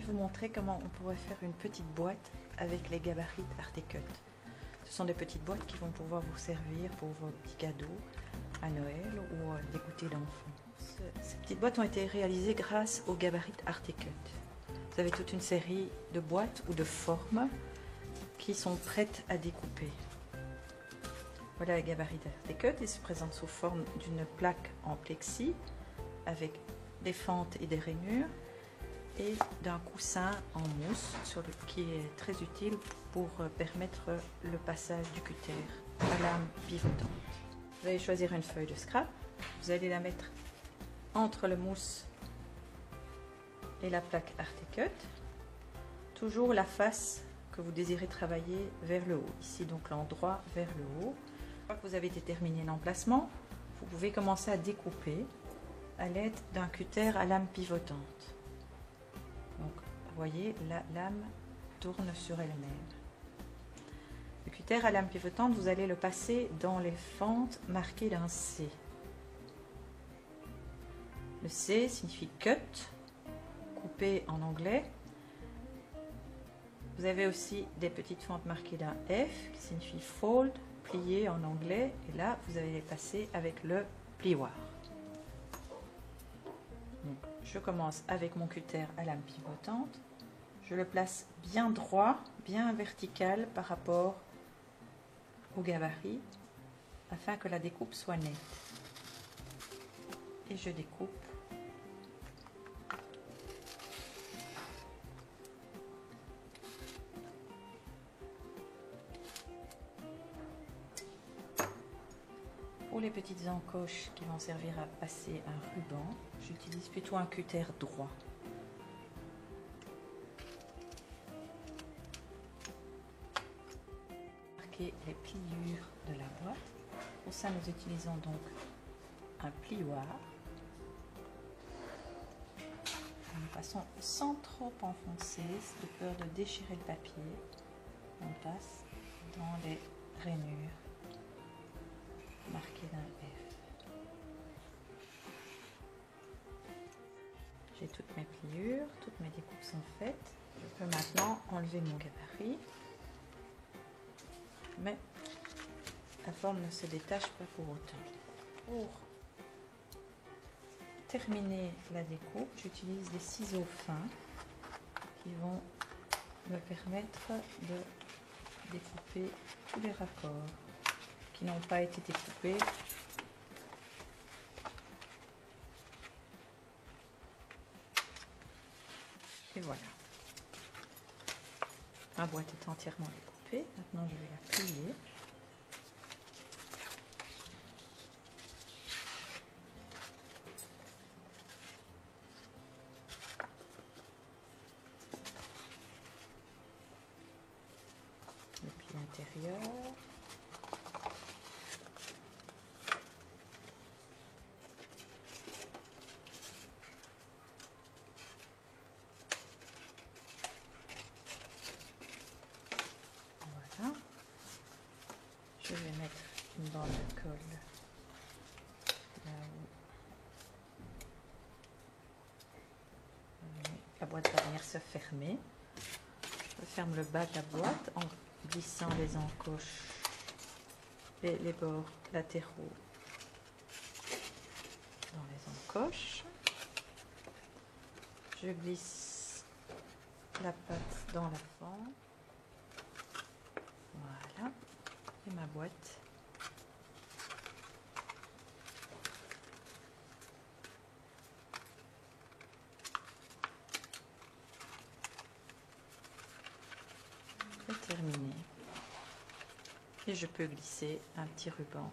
vous montrer comment on pourrait faire une petite boîte avec les gabarits Artecut. Ce sont des petites boîtes qui vont pouvoir vous servir pour vos petits cadeaux à Noël ou des goûters d'enfants. Ces petites boîtes ont été réalisées grâce aux gabarits Artecut. Vous avez toute une série de boîtes ou de formes qui sont prêtes à découper. Voilà les gabarits Artecut. Ils se présentent sous forme d'une plaque en plexi avec des fentes et des rainures et d'un coussin en mousse qui est très utile pour permettre le passage du cutter à lame pivotante. Vous allez choisir une feuille de scrap, vous allez la mettre entre le mousse et la plaque Artecut, toujours la face que vous désirez travailler vers le haut, ici donc l'endroit vers le haut. Une fois que vous avez déterminé l'emplacement, vous pouvez commencer à découper à l'aide d'un cutter à lame pivotante. Donc, vous voyez, la lame tourne sur elle-même. Le cutter à lame pivotante, vous allez le passer dans les fentes marquées d'un C. Le C signifie cut, couper en anglais. Vous avez aussi des petites fentes marquées d'un F qui signifie fold, plier en anglais. Et là, vous allez les passer avec le plioir. Donc, je commence avec mon cutter à lame pivotante. Je le place bien droit, bien vertical par rapport au gabarit afin que la découpe soit nette. Et je découpe. Pour les petites encoches qui vont servir à passer un ruban, j'utilise plutôt un cutter droit. Marquer les pliures de la boîte. Pour ça, nous utilisons donc un plioir. De façon sans trop enfoncer, de peur de déchirer le papier. On passe dans les rainures marquées d'un F. J'ai toutes mes pliures, toutes mes découpes sont faites. Je peux maintenant enlever mon gabarit. Mais la forme ne se détache pas pour autant. Pour terminer la découpe, j'utilise des ciseaux fins qui vont me permettre de découper tous les raccords qui n'ont pas été découpés. Et voilà. Ma boîte est entièrement découpée. Maintenant, je vais la plier. Le pli intérieur. Voilà. Je vais mettre une bande de colle là où la boîte va venir se fermer. Je ferme le bas de la boîte en glissant les encoches et les bords latéraux dans les encoches. Je glisse la pâte dans la fente. Voilà. Et ma boîte est terminée. Et je peux glisser un petit ruban